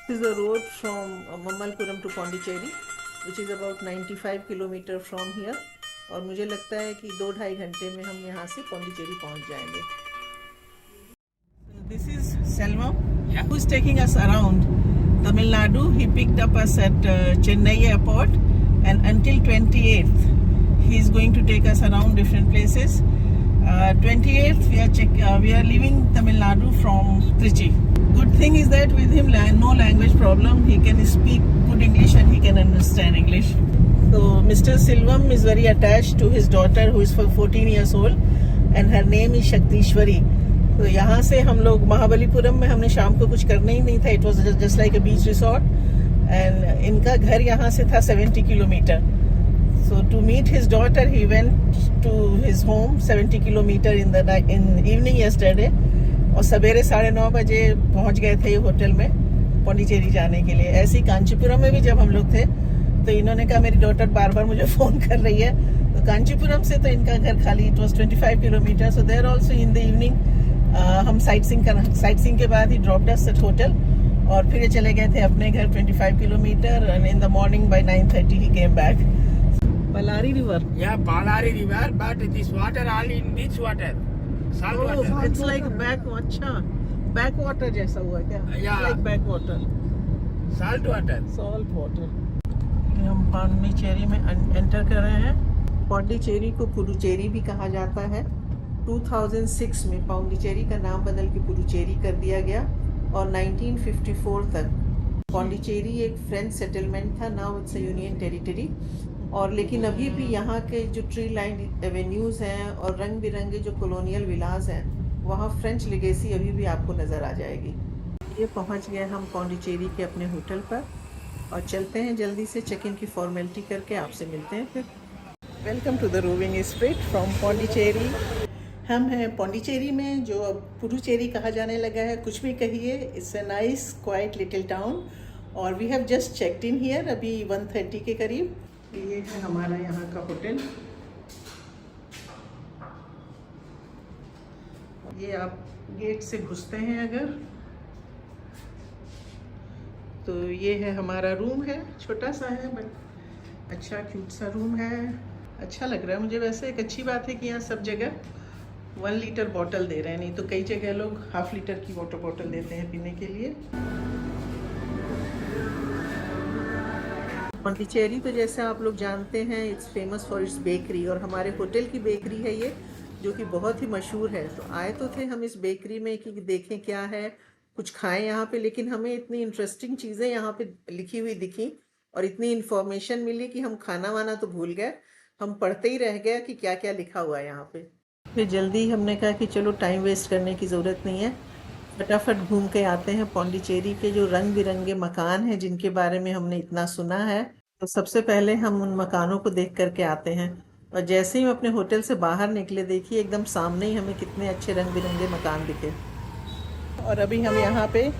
This is the road from Mammalpuram to Pondicherry, which is about 95 kilometre from here. और मुझे लगता है कि 2-2.5 घंटे में हम यहाँ से पौंडीचेरी पहुँच जाएंगे. This is Selvam, who is taking us around Tamil Nadu. He picked up us at Chennai airport, and until 28th, he is going to take us around different places. 28th, we are leaving Tamil Nadu from Trichy. Good thing is that with him, no language problem. He can speak good English and he can understand English. So Mr. Silvam is very attached to his daughter, who is 14 years old, and her name is Shaktishwari. तो यहाँ से हम लोग महाबलीपुरम में हमने शाम को कुछ करना ही नहीं था. It was just like a beach resort, and इनका घर यहाँ से था 70 kilometre. So to meet his daughter he went to his home 70 kilometre in evening yesterday, और सवेरे 9:30 बजे पहुँच गए थे ये होटल में पौंडीचेरी जाने के लिए. ऐसे ही कांचीपुरम में भी जब हम लोग थे तो इन्होंने कहा मेरी डॉटर बार बार मुझे फ़ोन कर रही है. तो कांचीपुरम से तो इनका घर खाली it was 25 kilometre. So there also in the evening हम साइट सीइंग के बाद ही ड्रॉप्ड अस एट होटल, और फिर ये चले गए थे अपने घर 25 kilometre, and in the morning by 9:30 ही came back. Palari River. Yeah, Palari River, but this water all in beach water, salt water. It's like backwater जैसा हुआ क्या? Yeah. Like backwater. Salt water. Salt water. हम पौंडीचेरी में enter कर रहे हैं. पौंडीचेरी को पुडुचेरी भी कहा जाता है. 2006 में पौंडीचेरी का नाम बदल के पुडुचेरी कर दिया गया, और 1954 तक पौंडीचेरी एक फ्रेंच सेटलमेंट था. Now it's a union territory. और लेकिन अभी भी यहाँ के जो ट्री लाइन एवेन्यूज़ हैं और रंग बिरंगे जो कॉलोनियल विलास हैं, वहाँ फ्रेंच लेगेसी अभी भी आपको नज़र आ जाएगी. ये पहुँच गए हम पौंडीचेरी के अपने होटल पर, और चलते हैं जल्दी से चेक इन की फॉर्मेलिटी करके आपसे मिलते हैं फिर. Welcome to the roving street from Pondicherry. हम हैं पौंडीचेरी में, जो अब पुडुचेरी कहा जाने लगा है. कुछ भी कहिए, it's a nice quiet little town, और we have just checked in here अभी 1:30 के करीब. ये है हमारा यहाँ का होटल. ये आप गेट से घुसते हैं अगर, तो ये है हमारा रूम है. छोटा सा है बट अच्छा क्यूट सा रूम है. अच्छा लग रहा है मुझे. वैसे एक अच्छी बात है कि यहाँ सब जगह 1 लीटर बॉटल दे रहे हैं, नहीं तो कई जगह लोग ½ लीटर की वाटर बॉटल देते हैं पीने के लिए. पौंडीचेरी तो जैसे आप लोग जानते हैं, it's famous for its bakery, और हमारे होटल की बेकरी है ये, जो कि बहुत ही मशहूर है. तो आए तो थे हम इस बेकरी में कि देखें क्या है, कुछ खाएं यहाँ पे. लेकिन हमें इतनी इंटरेस्टिंग चीज़ें यहाँ पे लिखी हुई दिखी और इतनी इन्फॉर्मेशन मिली कि हम खाना वाना तो भूल गए. हम पढ़ते ही रह गए कि क्या क्या लिखा हुआ है यहाँ पे. फिर जल्दी हमने कहा कि चलो टाइम वेस्ट करने की ज़रूरत नहीं है, फटाफट घूम के आते हैं पौंडीचेरी के जो रंग बिरंगे मकान हैं जिनके बारे में हमने इतना सुना है. तो सबसे पहले हम उन मकानों को देख करके आते हैं. और जैसे ही हम अपने होटल से बाहर निकले, देखिए एकदम सामने ही हमें कितने अच्छे रंग बिरंगे मकान दिखे. और अभी हम यहाँ पे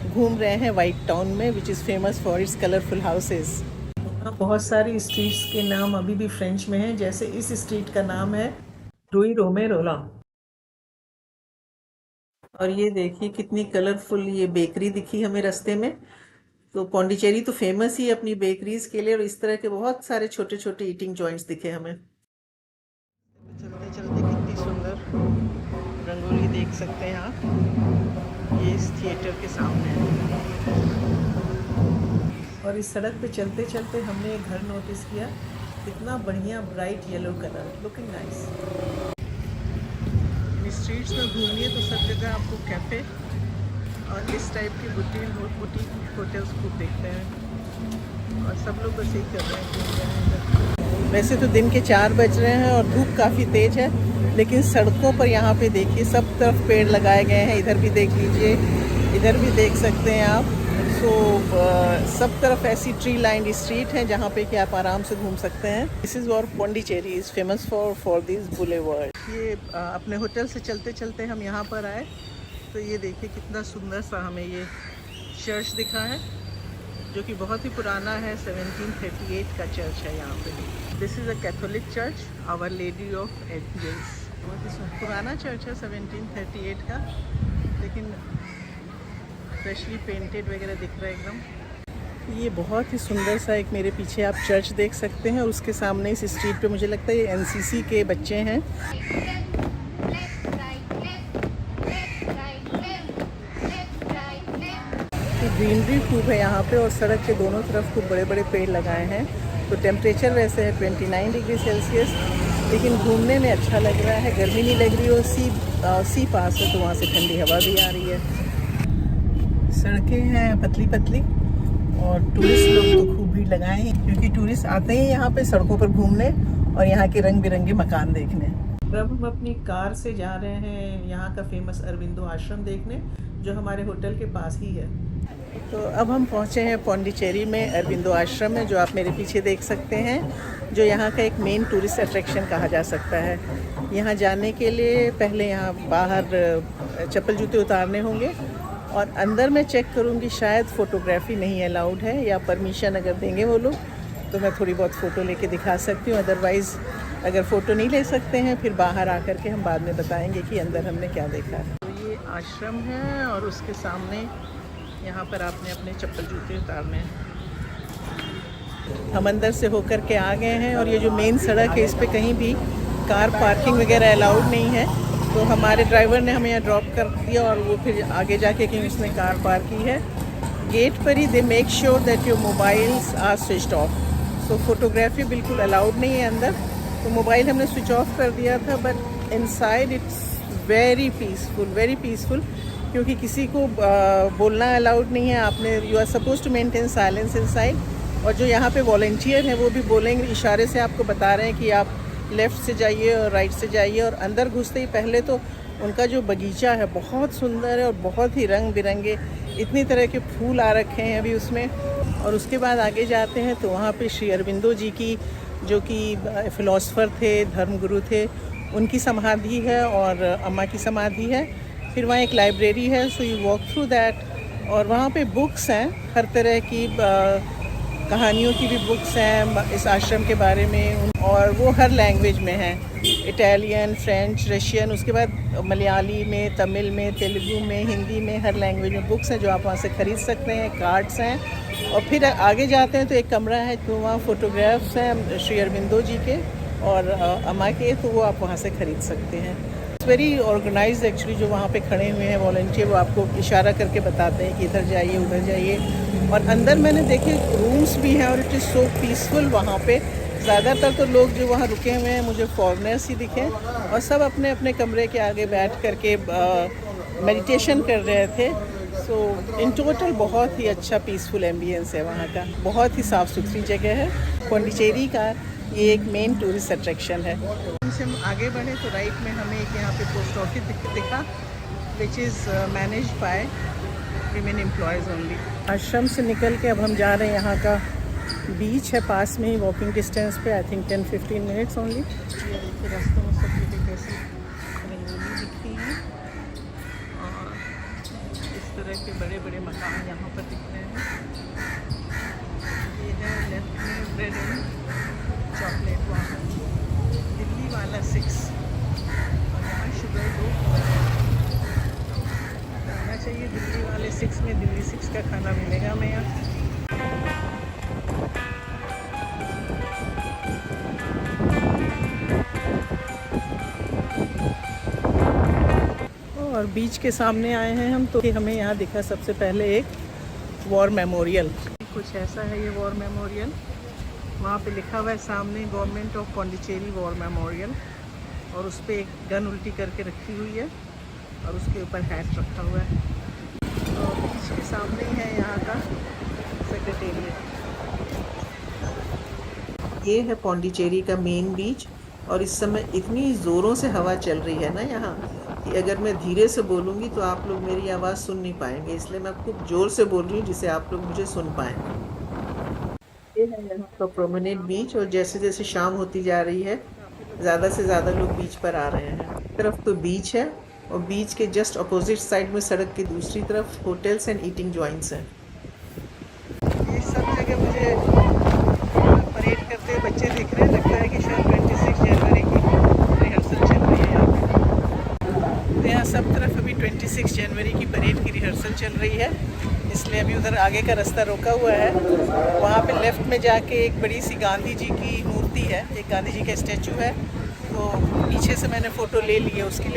घूम रहे हैं वाइट टाउन में, which is famous for its colourful houses. बहुत सारी स्ट्रीट्स के नाम अभी भी फ्रेंच में हैं. जैसे इस स्ट्रीट का नाम है रूई रोमेरोला. और ये देखिए कितनी कलरफुल ये बेकरी दिखी हमें रास्ते में. तो पौंडीचेरी तो फेमस ही अपनी बेकरीज के लिए, और इस तरह के बहुत सारे छोटे छोटे ईटिंग जॉइंट्स दिखे हमें. चलते चलते कितनी सुंदर रंगोली देख सकते हैं आप. ये इस थिएटर के सामने है. और इस सड़क पे चलते चलते हमने एक घर नोटिस किया. कितना बढ़िया bright yellow colour, looking nice. Streets में घूमिए तो सब जगह आपको कैफ़े और इस टाइप की बुटीक होटल्स खूब देखते हैं, और सब लोग बस यही कर रहे हैं, घूम रहे हैं. वैसे तो दिन के 4 बज रहे हैं और धूप काफ़ी तेज़ है, लेकिन सड़कों पर यहाँ पे देखिए सब तरफ पेड़ लगाए गए हैं. इधर भी देख लीजिए, इधर भी देख सकते हैं आप. सो सब तरफ ऐसी ट्री लाइंड स्ट्रीट हैं जहाँ पे कि आप आराम से घूम सकते हैं. दिस इज़ और Pondicherry is famous for this boulevard. ये अपने होटल से चलते चलते हम यहाँ पर आए, तो ये देखिए कितना सुंदर सा हमें ये चर्च दिखा है, जो कि बहुत ही पुराना है. 1738 का चर्च है यहाँ पे. This is a Catholic church, Our Lady of Angels. बहुत ही पुराना चर्च है 1738 का, लेकिन फ्रेशली पेंटेड वगैरह दिख रहा है एकदम। ये बहुत ही सुंदर सा एक मेरे पीछे आप चर्च देख सकते हैं और उसके सामने इस स्ट्रीट पे मुझे लगता है ये एनसीसी के बच्चे हैं। ग्रीनरी खूब है यहाँ पे और सड़क के दोनों तरफ खूब बड़े बड़े पेड़ लगाए हैं। तो टेम्परेचर वैसे है 29 डिग्री सेल्सियस, लेकिन घूमने में अच्छा लग रहा है, गर्मी नहीं लग रही और सी पास है तो वहाँ से ठंडी हवा भी आ रही है। सड़कें हैं पतली पतली और टूरिस्ट लोग तो खूब भीड़ लगाए हैं क्योंकि टूरिस्ट आते हैं यहाँ पे सड़कों पर घूमने और यहाँ के रंग बिरंगे मकान देखने। अब हम अपनी कार से जा रहे हैं यहाँ का फेमस अरविंदो आश्रम देखने, जो हमारे होटल के पास ही है। तो अब हम पहुँचे हैं पौंडीचेरी में अरविंदो आश्रम में, जो आप मेरे पीछे देख सकते हैं, जो यहाँ का एक मेन टूरिस्ट अट्रैक्शन कहा जा सकता है। यहाँ जाने के लिए पहले यहाँ बाहर चप्पल जूते उतारने होंगे और अंदर मैं चेक करूँगी, शायद फ़ोटोग्राफी नहीं अलाउड है या परमिशन अगर देंगे वो लोग तो मैं थोड़ी बहुत फ़ोटो लेके दिखा सकती हूँ। अदरवाइज़ अगर फ़ोटो नहीं ले सकते हैं फिर बाहर आकर के हम बाद में बताएंगे कि अंदर हमने क्या देखा है। तो ये आश्रम है और उसके सामने यहाँ पर आपने अपने चप्पल जूते उतारने हैं। हम अंदर से होकर के आ गए हैं और ये जो मेन सड़क है इस पे कहीं भी कार पार्किंग वगैरह अलाउड नहीं है। तो हमारे ड्राइवर ने हमें यहाँ ड्रॉप कर दिया और वो फिर आगे जाके कहीं उसने कार पार्क की है। गेट पर ही they make sure that your mobiles are switched off. तो फोटोग्राफी बिल्कुल अलाउड नहीं है अंदर, तो मोबाइल हमने स्विच ऑफ कर दिया था। But inside it's very peaceful क्योंकि किसी को बोलना अलाउड नहीं है। आपने you are suppose to maintain silence inside. और जो यहाँ पे वॉलंटियर हैं वो भी बोलेंगे, इशारे से आपको बता रहे हैं कि आप लेफ़्ट से जाइए और राइट से जाइए। और अंदर घुसते ही पहले तो उनका जो बगीचा है बहुत सुंदर है और बहुत ही रंग बिरंगे इतनी तरह के फूल आ रखे हैं अभी उसमें। और उसके बाद आगे जाते हैं तो वहाँ पे श्री अरविंदो जी की, जो कि फ़िलासफ़र थे, धर्मगुरु थे, उनकी समाधि है और अम्मा की समाधि है। फिर वहाँ एक लाइब्रेरी है, so you walk through that. और वहाँ पे बुक्स हैं, हर तरह की कहानियों की भी बुक्स हैं इस आश्रम के बारे में, और वो हर लैंग्वेज में हैं, इटालियन, फ्रेंच, रशियन, उसके बाद मलयाली में, तमिल में, तेलुगु में, हिंदी में, हर लैंग्वेज में बुक्स हैं जो आप वहाँ से ख़रीद सकते हैं। कार्ड्स हैं और फिर आगे जाते हैं तो एक कमरा है तो वहाँ फ़ोटोग्राफ्स हैं श्री अरविंदो जी के और अम्मा के, तो वो आप वहाँ से ख़रीद सकते हैं। It's very organised actually. जो वहाँ पे खड़े हुए हैं वॉलंटियर, वो आपको इशारा करके बताते हैं कि इधर जाइए उधर जाइए। और अंदर मैंने देखे रूम्स भी हैं और इट इज़ सो पीसफुल। वहाँ पे ज़्यादातर तो लोग जो वहाँ रुके हुए हैं मुझे फॉरेनर्स ही दिखे और सब अपने अपने कमरे के आगे बैठ करके मेडिटेशन कर रहे थे। सो इन टोटल बहुत ही अच्छा पीसफुल एम्बियंस है वहाँ का, बहुत ही साफ़ सुथरी जगह है। पौंडीचेरी का ये एक मेन टूरिस्ट अट्रैक्शन है। उनसे हम आगे बढ़े तो राइट में हमें एक यहाँ पे पोस्ट ऑफिस दिखा, which is managed by women employees only. आश्रम से निकल के अब हम जा रहे हैं, यहाँ का बीच है पास में ही, वॉकिंग डिस्टेंस पे, आई थिंक 10-15 मिनट्स ओनली। ये देखिए रास्तों में सब जगह कैसी रंगोली दिखती है और इस तरह के बड़े बड़े मकान यहाँ पर दिख रहे हैं। ये है लेफ्ट में ब्रेड एंड चॉकलेट, वहाँ दिल्ली वाला 6 और यहाँ शुगर 2 आना चाहिए। दिल्ली वाले 6 में दिल्ली 6 का खाना मिलेगा हमें यहाँ। और बीच के सामने आए हैं हम, तो हमें यहाँ दिखा सबसे पहले एक वॉर मेमोरियल। कुछ ऐसा है ये वॉर मेमोरियल। वहाँ पे लिखा हुआ है सामने government of Pondicherry war memorial, और उस पर एक गन उल्टी करके रखी हुई है और उसके ऊपर हैट रखा हुआ है। और बीच के सामने ही है यहाँ का सेक्रेटेरिएट। ये है पौंडीचेरी का मेन बीच और इस समय इतनी ज़ोरों से हवा चल रही है ना यहाँ कि अगर मैं धीरे से बोलूँगी तो आप लोग मेरी आवाज़ सुन नहीं पाएंगे, इसलिए मैं खूब ज़ोर से बोल रही हूँ जिससे आप लोग मुझे सुन पाएँ। ये है यहाँ का प्रोमेनेड बीच और जैसे जैसे शाम होती जा रही है ज़्यादा से ज़्यादा लोग बीच पर आ रहे हैं। एक तरफ तो बीच है और बीच के जस्ट अपोजिट साइड में सड़क की दूसरी तरफ होटल्स एंड ईटिंग जॉइंट्स हैं। ये सब जगह मुझे परेड करते हुए बच्चे दिख रहे हैं, लगता है कि शायद 26 जनवरी की रिहर्सल चल रही है यहाँ पे। तो यहाँ सब तरफ अभी 26 जनवरी की परेड की रिहर्सल चल रही है, इसलिए अभी उधर आगे का रास्ता रोका हुआ है। वहाँ पे लेफ़्ट में जाके एक बड़ी सी गांधी जी की मूर्ति है, एक गांधी जी का स्टैचू है, तो पीछे से मैंने फ़ोटो ले ली है उसकी,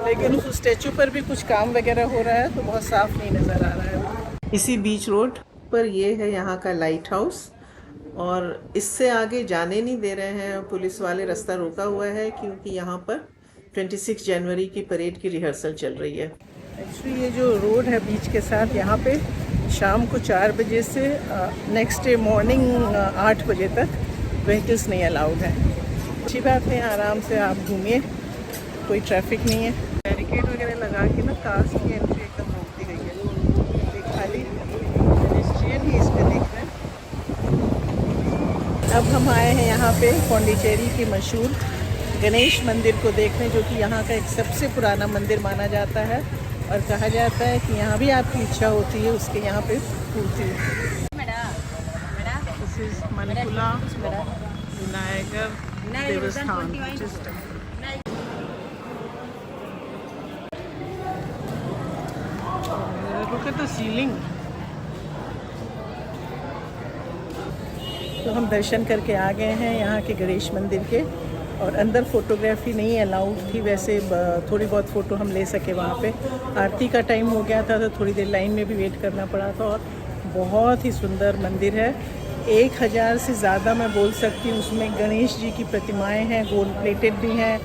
लेकिन उस स्टैचू पर भी कुछ काम वगैरह हो रहा है तो बहुत साफ नहीं नज़र आ रहा है। इसी बीच रोड पर ये है यहाँ का लाइट हाउस, और इससे आगे जाने नहीं दे रहे हैं पुलिस वाले, रास्ता रोका हुआ है क्योंकि यहाँ पर 26 जनवरी की परेड की रिहर्सल चल रही है। एक्चुअली ये जो रोड है बीच के साथ, यहाँ पे शाम को 4 बजे से नेक्स्ट डे मॉर्निंग 8 बजे तक व्हीकल्स नहीं अलाउड है। अच्छी बात है, आराम से आप घूमिए, कोई ट्रैफिक नहीं है। बैरिकेड वगैरह लगा के ना कार्स की एंट्री एकदम रोक दी गई है, एक खाली पेडेस्ट्रियन ही इसमें दिख रहे हैं। अब हम आए हैं यहाँ पे पौंडीचेरी के मशहूर गणेश मंदिर को देखने, जो कि यहाँ का एक सबसे पुराना मंदिर माना जाता है, और कहा जाता है कि यहाँ भी आपकी इच्छा होती है उसके यहाँ पे पूर्ति होती है। दिस इज मणिपुला विनायकर देवस्थान। Look at the ceiling. तो हम दर्शन करके आ गए हैं यहाँ के गणेश मंदिर के, और अंदर फोटोग्राफी नहीं अलाउड थी, वैसे थोड़ी बहुत फ़ोटो हम ले सके वहाँ पे। आरती का टाइम हो गया था तो थोड़ी देर लाइन में भी वेट करना पड़ा था, और बहुत ही सुंदर मंदिर है। 1000 से ज़्यादा मैं बोल सकती हूँ उसमें गणेश जी की प्रतिमाएं हैं, गोल्ड प्लेटेड भी हैं,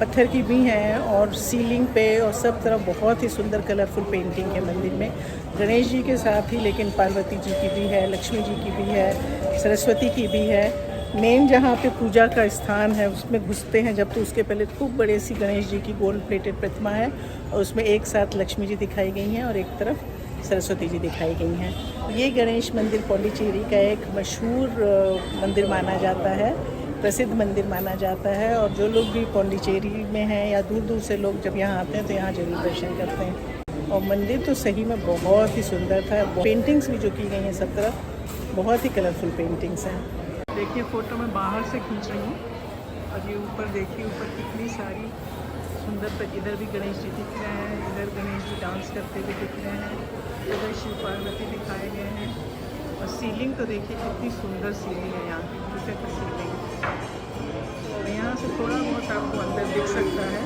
पत्थर की भी हैं, और सीलिंग पे और सब तरफ बहुत ही सुंदर कलरफुल पेंटिंग है मंदिर में। गणेश जी के साथ ही लेकिन पार्वती जी की भी है, लक्ष्मी जी की भी है, सरस्वती की भी है। मेन जहाँ पे पूजा का स्थान है उसमें घुसते हैं जब, तो उसके पहले खूब बड़े सी गणेश जी की गोल्ड प्लेटेड प्रतिमा है, और उसमें एक साथ लक्ष्मी जी दिखाई गई हैं और एक तरफ सरस्वती जी दिखाई गई हैं। ये गणेश मंदिर पौंडीचेरी का एक मशहूर मंदिर माना जाता है, प्रसिद्ध मंदिर माना जाता है, और जो लोग भी पौंडीचेरी में हैं या दूर दूर से लोग जब यहाँ आते हैं तो यहाँ ज़रूर दर्शन करते हैं। और मंदिर तो सही में बहुत ही सुंदर था, पेंटिंग्स भी जो की गई हैं सब तरफ, बहुत ही कलरफुल पेंटिंग्स हैं। देखिए फ़ोटो मैं बाहर से खींच रही हूँ, और ये ऊपर देखिए, ऊपर कितनी सारी सुंदर, तक इधर भी गणेश जी दिख रहे हैं, इधर गणेश जी डांस करते हुए दिख रहे हैं, इधर शिव पार्वती दिखाए गए हैं, और सीलिंग तो देखिए कितनी सुंदर सीलिंग है यहाँ की, की सीलिंग। और यहाँ से थोड़ा बहुत आपको अंदर दिख सकता है,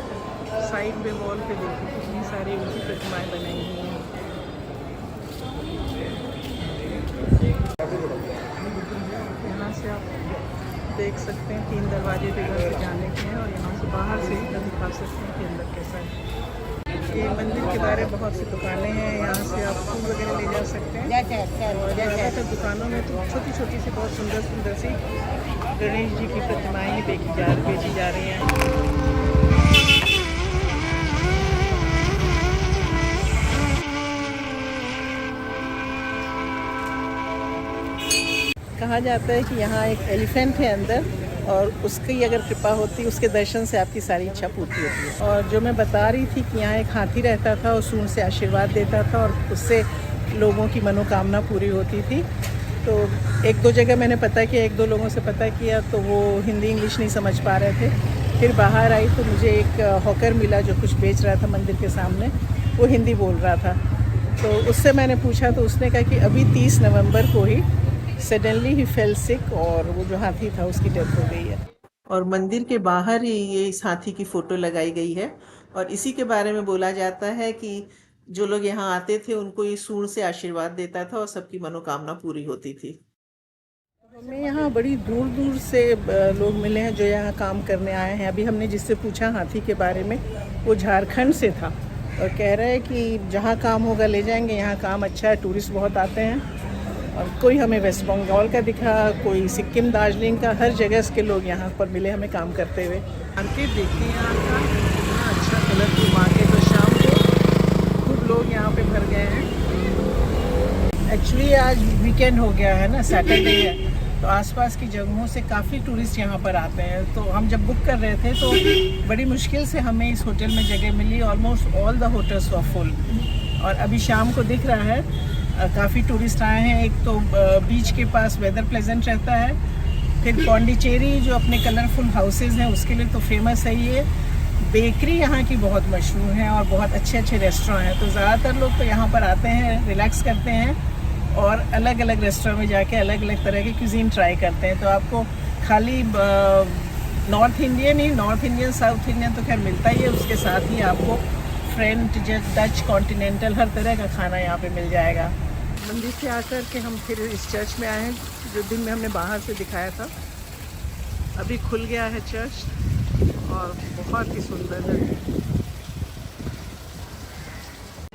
साइड पे वॉल पे देखिए कितनी सारी ऊँची प्रतिमाएँ बनाई हुई हैं। यहाँ से आप देख सकते हैं 3 दरवाजे पे घर से जाने के हैं, और यहाँ से बाहर से ही दिखा सकते हैं कि अंदर कैसा है। ये मंदिर के बारे में बहुत सी दुकानें हैं, यहाँ से आप फूल वगैरह ले जा सकते हैं, और ज़्यादातर दुकानों में तो छोटी छोटी सी बहुत सुंदर सुंदर सी गणेश जी की प्रतिमाएँ ही बेची जा रही हैं। कहा जाता है कि यहाँ एक एलिफेंट है अंदर, और उसकी अगर कृपा होती, उसके दर्शन से आपकी सारी इच्छा पूरी होती है। और जो मैं बता रही थी कि यहाँ एक हाथी रहता था और सूंड से आशीर्वाद देता था, और उससे लोगों की मनोकामना पूरी होती थी। तो 1-2 जगह मैंने पता किया, 1-2 लोगों से पता किया, तो वो हिंदी इंग्लिश नहीं समझ पा रहे थे। फिर बाहर आई तो मुझे एक हॉकर मिला जो कुछ बेच रहा था मंदिर के सामने, वो हिंदी बोल रहा था। तो उससे मैंने पूछा तो उसने कहा कि अभी 30 नवंबर को ही सडनली ही फेल सिक, और वो जो हाथी था उसकी डेथ हो गई है। और मंदिर के बाहर ही ये इस हाथी की फ़ोटो लगाई गई है, और इसी के बारे में बोला जाता है कि जो लोग यहाँ आते थे उनको ये सूंड से आशीर्वाद देता था और सबकी मनोकामना पूरी होती थी। हमें यहाँ बड़ी दूर दूर से लोग मिले हैं जो यहाँ काम करने आए हैं। अभी हमने जिससे पूछा हाथी के बारे में, वो झारखंड से था, और कह रहे हैं कि जहाँ काम होगा ले जाएंगे, यहाँ काम अच्छा है, टूरिस्ट बहुत आते हैं। और कोई हमें वेस्ट बंगाल का दिखा, कोई सिक्किम दार्जिलिंग का, हर जगह के लोग यहाँ पर मिले हमें काम करते हुए। मार्केट देखिए यहाँ का कितना अच्छा कलरफुल मार्केट, और शाम को खूब लोग यहाँ पे भर गए हैं। एक्चुअली आज वीकेंड हो गया है ना, सैटरडे है, तो आसपास की जगहों से काफ़ी टूरिस्ट यहाँ पर आते हैं। तो हम जब बुक कर रहे थे तो बड़ी मुश्किल से हमें इस होटल में जगह मिली, almost all the hotels were full. और अभी शाम को दिख रहा है काफ़ी टूरिस्ट आए हैं। एक तो बीच के पास वेदर प्लेजेंट रहता है, फिर पौंडीचेरी जो अपने कलरफुल हाउसेस हैं उसके लिए तो फेमस है ये। बेकरी यहाँ की बहुत मशहूर है और बहुत अच्छे अच्छे रेस्टोरेंट हैं, तो ज़्यादातर लोग तो यहाँ पर आते हैं, रिलैक्स करते हैं और अलग अलग रेस्टोरेंट में जाके अलग अलग तरह की क्यूजीन ट्राई करते हैं। तो आपको खाली नॉर्थ इंडियन साउथ इंडियन तो खैर मिलता ही है, उसके साथ ही आपको फ्रेंच, डच, कॉन्टिनेंटल हर तरह का खाना यहाँ पे मिल जाएगा। मंदिर से आकर के हम फिर इस चर्च में आए हैं जो दिन में हमने बाहर से दिखाया था। अभी खुल गया है चर्च और बहुत ही सुंदर है।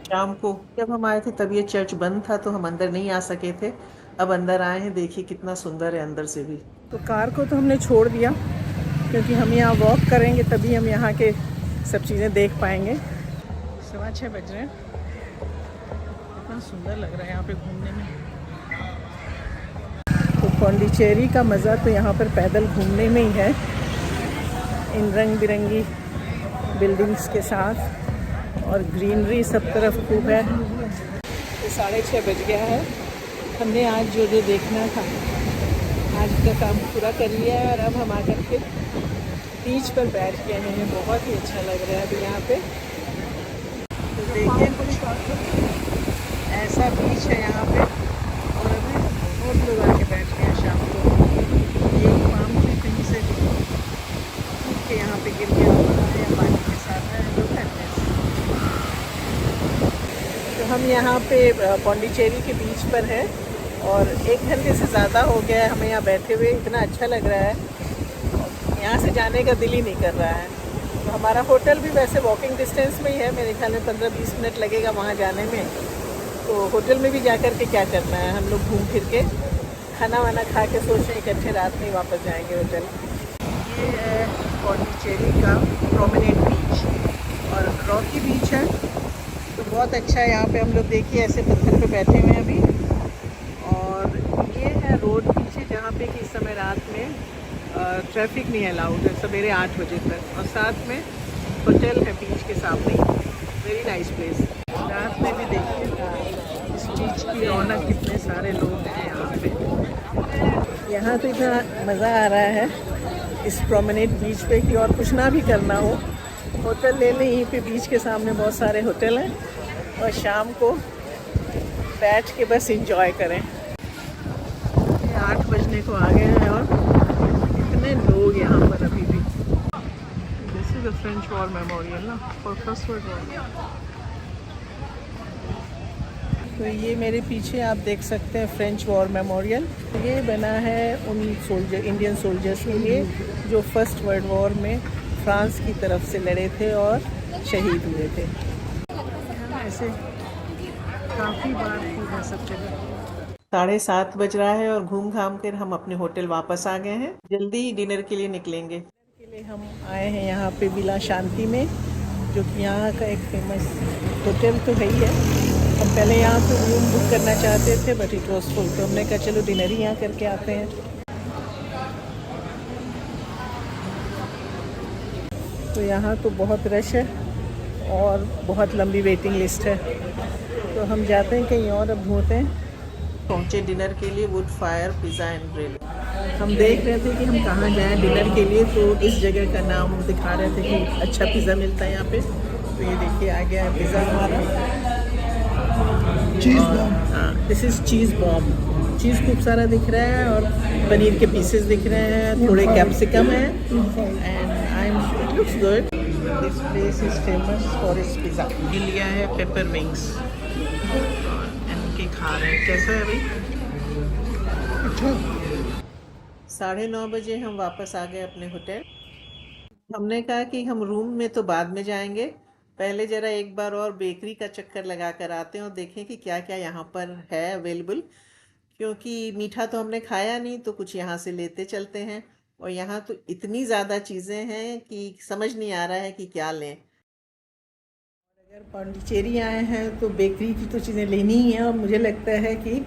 शाम को जब हम आए थे तब ये चर्च बंद था तो हम अंदर नहीं आ सके थे। अब अंदर आए हैं, देखिए कितना सुंदर है अंदर से भी। तो कार को तो हमने छोड़ दिया क्योंकि हम यहाँ वॉक करेंगे तभी हम यहाँ के सब चीज़ें देख पाएंगे। 6:15 बज रहे हैं। कितना सुंदर लग रहा है यहाँ पे घूमने में। तो पौंडीचेरी का मज़ा तो यहाँ पर पैदल घूमने में ही है, इन रंग बिरंगी बिल्डिंग्स के साथ और ग्रीनरी सब तरफ खूब है। तो 6:30 बज गया है। हमने आज जो जो देखना था आज का काम पूरा कर लिया है और अब हम आकर के बीच पर बैठ गए हैं। बहुत ही अच्छा लग रहा है अभी यहाँ पे। तो देखिए कुछ ऐसा बीच है यहाँ पे और अभी बहुत लोग आके बैठ गए हैं शाम को। ये पाम ट्री कहीं से टूट के यहाँ पे गिर गया हुआ है या पानी के साथ है तो बैठने से। तो हम यहाँ पे पौंडीचेरी के बीच पर हैं और 1 घंटे से ज़्यादा हो गया है हमें यहाँ बैठे हुए। इतना अच्छा लग रहा है, यहाँ से जाने का दिल ही नहीं कर रहा है। तो हमारा होटल भी वैसे वॉकिंग डिस्टेंस में ही है, मेरे ख्याल में 15-20 मिनट लगेगा वहाँ जाने में। तो होटल में भी जा कर के क्या करना है, हम लोग घूम फिर के खाना वाना खा के सोच रहे हैं कि अच्छे रात में ही वापस जाएंगे होटल। ये है पौंडीचेरी का प्रोमेनेड बीच और रॉकी बीच है, तो बहुत अच्छा है। यहाँ पे हम लोग देखिए ऐसे पत्थर पे बैठे हुए हैं अभी। और ये है रोड पीछे जहाँ पे कि इस समय रात में ट्रैफिक नहीं अलाउड है, सवेरे 8 बजे तक। और साथ में होटल है बीच के सामने, वेरी नाइस प्लेस। रात में भी देखिए इस बीच की रौनक, कितने सारे लोग हैं यहाँ पे। यहाँ तो इतना मज़ा आ रहा है इस प्रोमेनेड बीच पे कि और कुछ ना भी करना हो, होटल ले लें यहीं पे। बीच के सामने बहुत सारे होटल हैं और शाम को बैठ के बस एंजॉय करें। 8 बजने को आ गए हैं और इतने लोग यहाँ पर अभी भी। This is the French war memorial ना, फॉर फर्स्ट वर्ल्ड वॉर। तो ये मेरे पीछे आप देख सकते हैं फ्रेंच वॉर मेमोरियल। ये बना है उन इंडियन सोल्जर्स के लिए जो फर्स्ट वर्ल्ड वॉर में फ्रांस की तरफ से लड़े थे और शहीद हुए थे। ऐसे काफ़ी बार घूम सकते हैं। 7:30 बज रहा है और घूम घाम कर हम अपने होटल वापस आ गए हैं। जल्दी ही डिनर के लिए निकलेंगे। डिनर के लिए हम आए हैं यहाँ पे विला शांति में, जो कि यहाँ का एक फेमस होटल तो है ही है। हम पहले यहाँ पे रूम बुक करना चाहते थे बट इट वॉज फुल, तो हमने कहा चलो डिनर ही यहाँ करके आते हैं। तो यहाँ तो बहुत रश है और बहुत लंबी वेटिंग लिस्ट है, तो हम जाते हैं कहीं और अब ढूंढते हैं। पहुँचे डिनर के लिए wood fire pizza and grill. हम देख रहे थे कि हम कहाँ जाएं डिनर के लिए, तो इस जगह का नाम दिखा रहे थे कि अच्छा पिज़्ज़ा मिलता है यहाँ पे। तो ये देखिए आ गया है पिज़्ज़ा हमारा, चीज़ बॉम्ब। हाँ, दिस इज़ चीज़ बॉम्ब। चीज़ खूब सारा दिख रहा है और पनीर के पीसेस दिख रहे हैं, थोड़े कैप्सिकम है and it looks good. This place is famous for eats pizza. ये लिया है पेपर विंग्स और इनके खा रहे हैं। कैसा है भाई? अच्छा। 9:30 बजे हम वापस आ गए अपने होटल। हमने कहा कि हम रूम में तो बाद में जाएंगे, पहले ज़रा एक बार और बेकरी का चक्कर लगा कर आते हैं और देखें कि क्या क्या यहाँ पर है अवेलेबल, क्योंकि मीठा तो हमने खाया नहीं, तो कुछ यहाँ से लेते चलते हैं। और यहाँ तो इतनी ज़्यादा चीज़ें हैं कि समझ नहीं आ रहा है कि क्या लें। अगर पौंडीचेरी आए हैं तो बेकरी की तो चीज़ें लेनी ही है और मुझे लगता है कि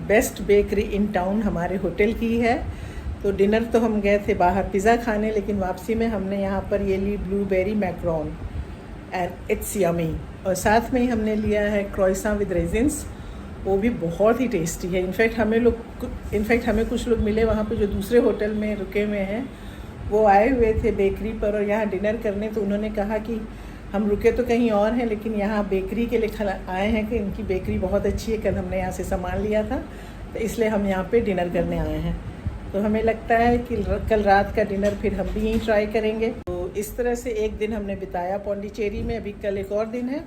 बेस्ट बेकरी इन टाउन हमारे होटल की है। तो डिनर तो हम गए थे बाहर पिज़्ज़ा खाने, लेकिन वापसी में हमने यहाँ पर ये ली blueberry macaron and it's yummy. और साथ में ही हमने लिया है क्रोइसा विद रेजिन्स वो भी बहुत ही टेस्टी है। इनफैक्ट हमें कुछ लोग मिले वहाँ पे जो दूसरे होटल में रुके हुए हैं, वो आए हुए थे बेकरी पर और यहाँ डिनर करने, तो उन्होंने कहा कि हम रुके तो कहीं और हैं लेकिन यहाँ बेकरी के लिए आए हैं कि इनकी बेकरी बहुत अच्छी है, कल हमने यहाँ से सामान लिया था तो इसलिए हम यहाँ पे डिनर करने आए हैं। तो हमें लगता है कि कल रात का डिनर फिर हम भी यहीं ट्राई करेंगे। तो इस तरह से एक दिन हमने बिताया पौंडीचेरी में। अभी कल एक और दिन है,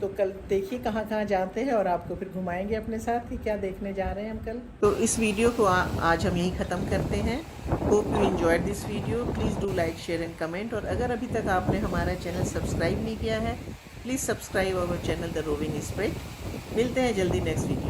तो कल देखिए कहाँ कहाँ जाते हैं और आपको फिर घुमाएंगे अपने साथ कि क्या देखने जा रहे हैं हम कल। तो इस वीडियो को आज हम यहीं ख़त्म करते हैं। Hope you enjoyed this video. Please do like, share and comment. और अगर अभी तक आपने हमारा चैनल सब्सक्राइब नहीं किया है, please subscribe our channel the roving spread. मिलते हैं जल्दी नेक्स्ट वीडियो।